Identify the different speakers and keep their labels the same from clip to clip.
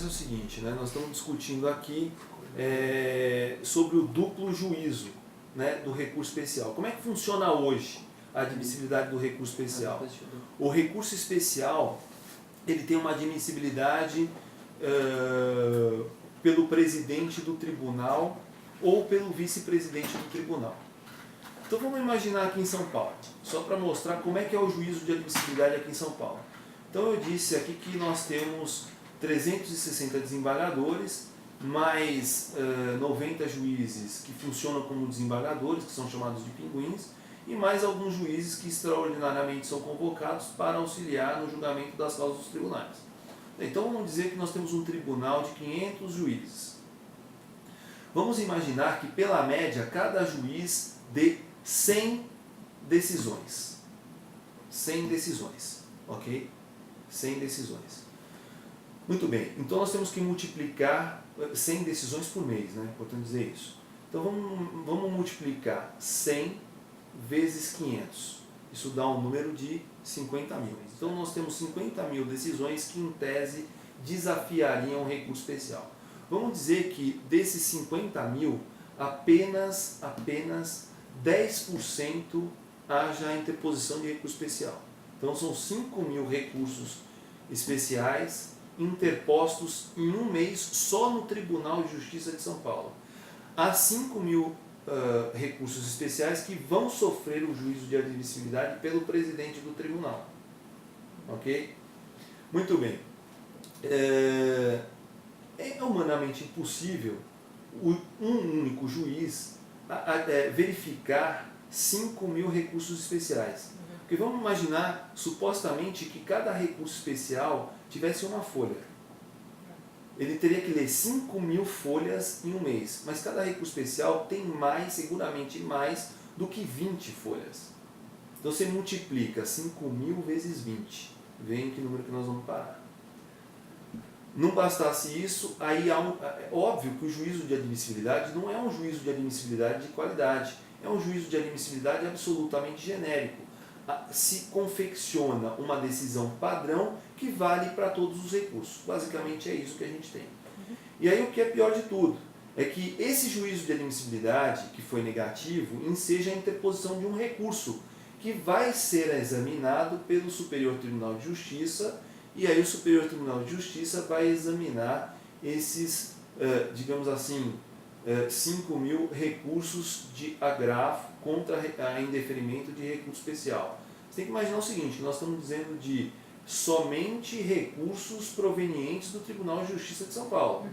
Speaker 1: é o seguinte, né? Nós estamos discutindo aqui sobre o duplo juízo, né, do recurso especial. Como é que funciona hoje a admissibilidade do recurso especial? O recurso especial ele tem uma admissibilidade pelo presidente do tribunal ou pelo vice-presidente do tribunal. Então vamos imaginar aqui em São Paulo, só para mostrar como é que é o juízo de admissibilidade aqui em São Paulo. Então eu disse aqui que nós temos 360 desembargadores, mais 90 juízes que funcionam como desembargadores, que são chamados de pinguins, e mais alguns juízes que extraordinariamente são convocados para auxiliar no julgamento das causas dos tribunais. Então vamos dizer que nós temos um tribunal de 500 juízes. Vamos imaginar que pela média cada juiz dê 100 decisões. 100 decisões, ok? 100 decisões. Muito bem, então nós temos que multiplicar 100 decisões por mês, né? Importante dizer isso. Então vamos multiplicar 100 vezes 500. Isso dá um número de 50 mil. Então nós temos 50 mil decisões que em tese desafiariam o recurso especial. Vamos dizer que desses 50 mil, apenas 10% haja a interposição de recurso especial. Então são 5 mil recursos especiais interpostos em um mês só no Tribunal de Justiça de São Paulo. Há 5 mil recursos especiais que vão sofrer o juízo de admissibilidade pelo presidente do tribunal. Ok? Muito bem. É humanamente impossível um único juiz verificar 5 mil recursos especiais. Porque vamos imaginar, supostamente, que cada recurso especial tivesse uma folha. Ele teria que ler 5 mil folhas em um mês, mas cada recurso especial tem seguramente mais do que 20 folhas. Então você multiplica 5 mil vezes 20, vem que número que nós vamos parar. Não bastasse isso, aí é óbvio que o juízo de admissibilidade não é um juízo de admissibilidade de qualidade, é um juízo de admissibilidade absolutamente genérico. Se confecciona uma decisão padrão que vale para todos os recursos. Basicamente é isso que a gente tem. E aí o que é pior de tudo é que esse juízo de admissibilidade, que foi negativo, enseja a interposição de um recurso que vai ser examinado pelo Superior Tribunal de Justiça, e aí o Superior Tribunal de Justiça vai examinar esses, digamos assim, 5 mil recursos de agravo contra a indeferimento de recurso especial. Você tem que imaginar o seguinte, nós estamos dizendo de somente recursos provenientes do Tribunal de Justiça de São Paulo.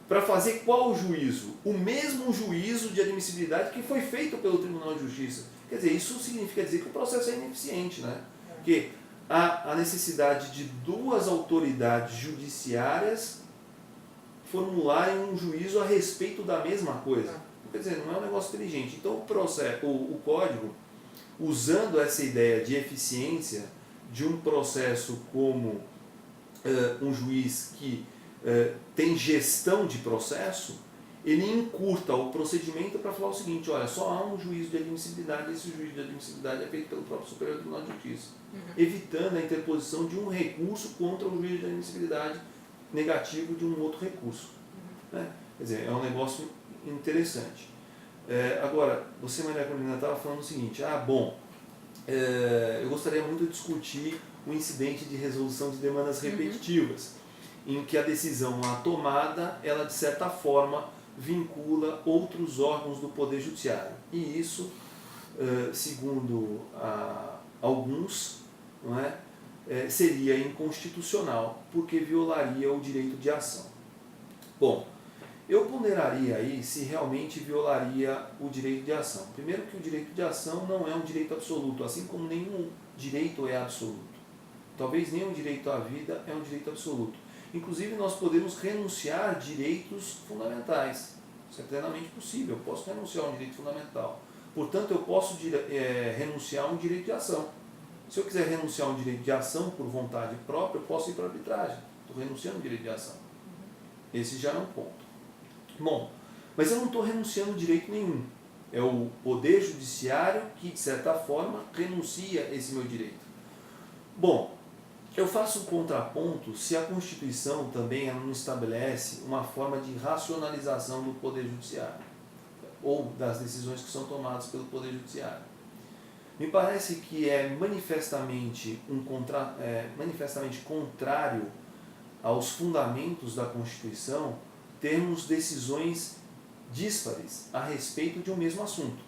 Speaker 1: Para fazer qual juízo? O mesmo juízo de admissibilidade que foi feito pelo Tribunal de Justiça. Quer dizer, isso significa dizer que o processo é ineficiente, né? Porque há a necessidade de duas autoridades judiciárias formularem um juízo a respeito da mesma coisa. Quer dizer, não é um negócio inteligente. Então o código, usando essa ideia de eficiência de um processo como um juiz que tem gestão de processo, ele encurta o procedimento para falar o seguinte, olha, só há um juízo de admissibilidade, esse juízo de admissibilidade é feito pelo próprio Superior Tribunal de Justiça, evitando a interposição de um recurso contra o juízo de admissibilidade negativo de um outro recurso. Né? Quer dizer, é um negócio interessante. Agora, você, Maria Carolina, estava falando o seguinte, eu gostaria muito de discutir o incidente de resolução de demandas repetitivas, em que a decisão lá tomada, ela de certa forma vincula outros órgãos do Poder Judiciário. E isso, segundo alguns, não é, seria inconstitucional, porque violaria o direito de ação. Bom, eu ponderaria aí se realmente violaria o direito de ação. Primeiro que o direito de ação não é um direito absoluto, assim como nenhum direito é absoluto. Talvez nenhum direito à vida é um direito absoluto. Inclusive nós podemos renunciar a direitos fundamentais. Isso é plenamente possível, eu posso renunciar a um direito fundamental. Portanto, eu posso renunciar a um direito de ação. Se eu quiser renunciar a um direito de ação por vontade própria, eu posso ir para a arbitragem. Estou renunciando ao direito de ação. Esse já é um ponto. Bom, mas eu não estou renunciando a direito nenhum. É o Poder Judiciário que, de certa forma, renuncia esse meu direito. Bom, Eu faço um contraponto se a Constituição também ela não estabelece uma forma de racionalização do Poder Judiciário ou das decisões que são tomadas pelo Poder Judiciário. Me parece que é manifestamente contrário aos fundamentos da Constituição termos decisões díspares a respeito de um mesmo assunto.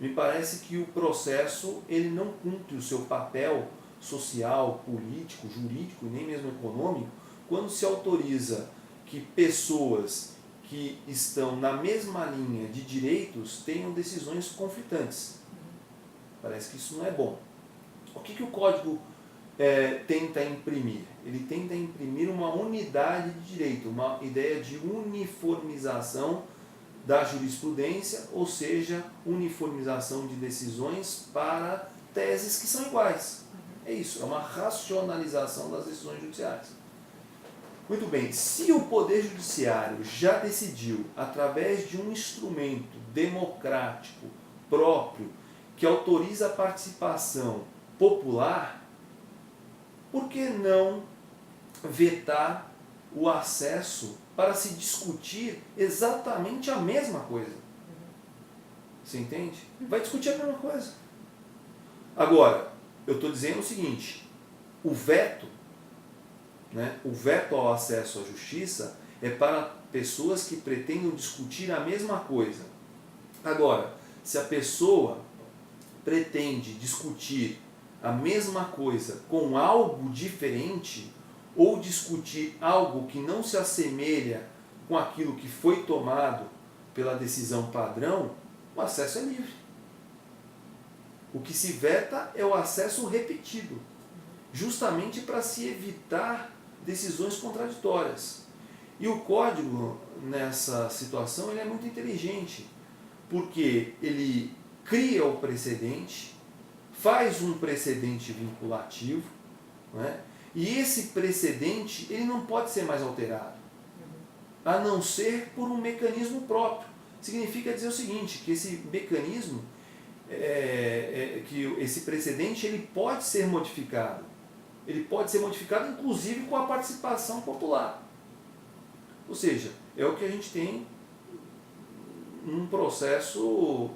Speaker 1: Me parece que o processo ele não cumpre o seu papel social, político, jurídico e nem mesmo econômico quando se autoriza que pessoas que estão na mesma linha de direitos tenham decisões conflitantes. Parece que isso não é bom. O que o Código tenta imprimir? Ele tenta imprimir uma unidade de direito, uma ideia de uniformização da jurisprudência, ou seja, uniformização de decisões para teses que são iguais. É isso, é uma racionalização das decisões judiciais. Muito bem, se o Poder Judiciário já decidiu, através de um instrumento democrático próprio, que autoriza a participação popular, por que não vetar o acesso para se discutir exatamente a mesma coisa? Você entende? Vai discutir a mesma coisa. Agora, eu estou dizendo o seguinte, o veto ao acesso à justiça é para pessoas que pretendam discutir a mesma coisa. Agora, se a pessoa pretende discutir a mesma coisa com algo diferente, ou discutir algo que não se assemelha com aquilo que foi tomado pela decisão padrão, o acesso é livre. O que se veta é o acesso repetido, justamente para se evitar decisões contraditórias. E o Código, nessa situação, ele é muito inteligente, porque ele cria o precedente, faz um precedente vinculativo, né? E esse precedente ele não pode ser mais alterado, a não ser por um mecanismo próprio. Significa dizer o seguinte, que esse mecanismo, que esse precedente ele pode ser modificado. Ele pode ser modificado inclusive com a participação popular. Ou seja, é o que a gente tem num processo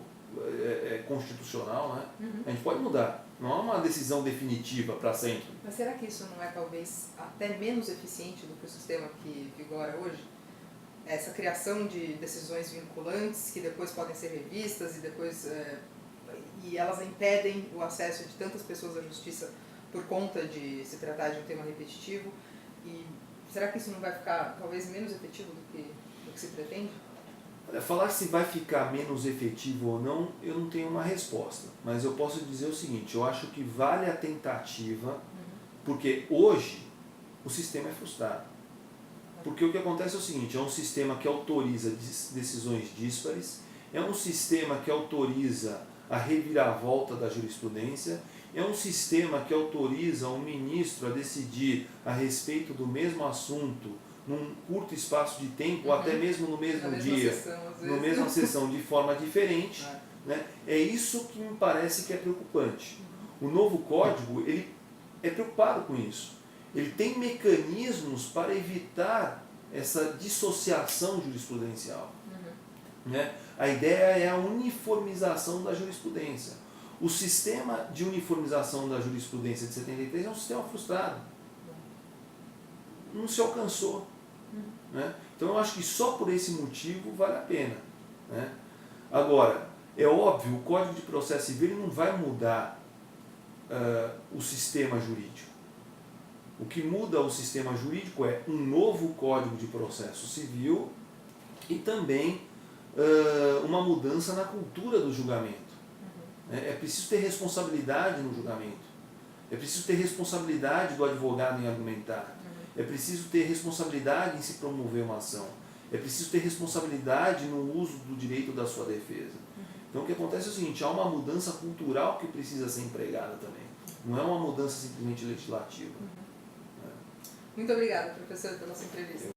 Speaker 1: constitucional, né? A gente pode mudar. Não há uma decisão definitiva para sempre.
Speaker 2: Mas será que isso não é talvez até menos eficiente do que o sistema que vigora hoje? Essa criação de decisões vinculantes que depois podem ser revistas e elas impedem o acesso de tantas pessoas à justiça por conta de se tratar de um tema repetitivo. E será que isso não vai ficar talvez menos efetivo do que se pretende?
Speaker 1: Falar se vai ficar menos efetivo ou não, eu não tenho uma resposta. Mas eu posso dizer o seguinte, eu acho que vale a tentativa, porque hoje o sistema é frustrado. Porque o que acontece é o seguinte, é um sistema que autoriza decisões díspares, é um sistema que autoriza a reviravolta da jurisprudência, é um sistema que autoriza um ministro a decidir a respeito do mesmo assunto num curto espaço de tempo, ou até mesmo no mesmo dia, na mesma sessão, de forma diferente. Né? É isso que me parece que é preocupante. O novo código ele é preocupado com isso. Ele tem mecanismos para evitar essa dissociação jurisprudencial. Né? A ideia é a uniformização da jurisprudência. O sistema de uniformização da jurisprudência de 73 é um sistema frustrado. Não se alcançou. Né? Então eu acho que só por esse motivo vale a pena. Né? Agora, é óbvio, o Código de Processo Civil ele não vai mudar o sistema jurídico. O que muda o sistema jurídico é um novo Código de Processo Civil e também uma mudança na cultura do julgamento. É preciso ter responsabilidade no julgamento. É preciso ter responsabilidade do advogado em argumentar. É preciso ter responsabilidade em se promover uma ação. É preciso ter responsabilidade no uso do direito da sua defesa. Então o que acontece é o seguinte, há uma mudança cultural que precisa ser empregada também. Não é uma mudança simplesmente legislativa.
Speaker 2: Muito obrigada, professor, pela sua entrevista.